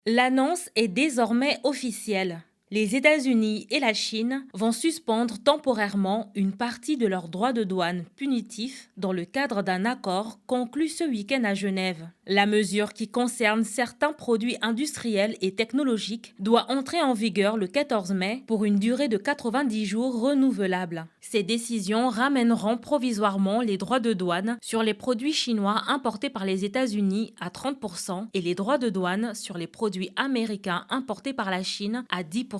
L'annonce est désormais officielle. Les États-Unis et la Chine vont suspendre temporairement une partie de leurs droits de douane punitifs dans le cadre d'un accord conclu ce week-end à Genève. La mesure qui concerne certains produits industriels et technologiques doit entrer en vigueur le 14 mai pour une durée de 90 jours renouvelable. Ces décisions ramèneront provisoirement les droits de douane sur les produits chinois importés par les États-Unis à 30% et les droits de douane sur les produits américains importés par la Chine à 10%.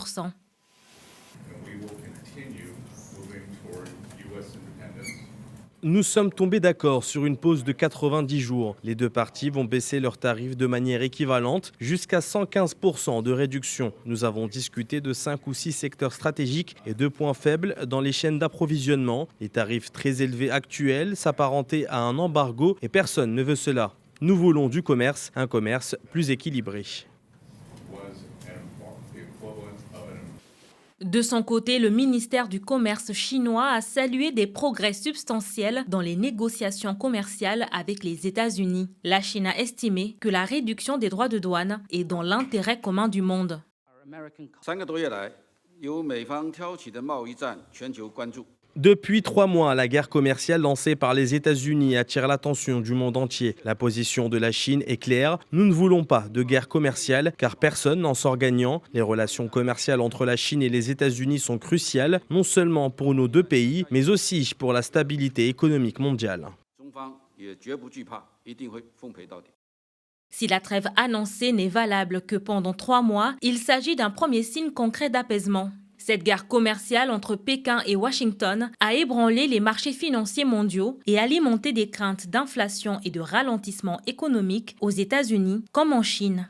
Nous sommes tombés d'accord sur une pause de 90 jours. Les deux parties vont baisser leurs tarifs de manière équivalente, jusqu'à 115% de réduction. Nous avons discuté de 5 ou 6 secteurs stratégiques et 2 points faibles dans les chaînes d'approvisionnement. Les tarifs très élevés actuels s'apparentaient à un embargo et personne ne veut cela. Nous voulons du commerce, un commerce plus équilibré. De son côté, le ministère du Commerce chinois a salué des progrès substantiels dans les négociations commerciales avec les États-Unis. La Chine a estimé que la réduction des droits de douane est dans l'intérêt commun du monde. Depuis 3 mois, la guerre commerciale lancée par les États-Unis attire l'attention du monde entier. La position de la Chine est claire. Nous ne voulons pas de guerre commerciale car personne n'en sort gagnant. Les relations commerciales entre la Chine et les États-Unis sont cruciales, non seulement pour nos deux pays, mais aussi pour la stabilité économique mondiale. Si la trêve annoncée n'est valable que pendant 3 mois, il s'agit d'un premier signe concret d'apaisement. Cette guerre commerciale entre Pékin et Washington a ébranlé les marchés financiers mondiaux et alimenté des craintes d'inflation et de ralentissement économique aux États-Unis comme en Chine.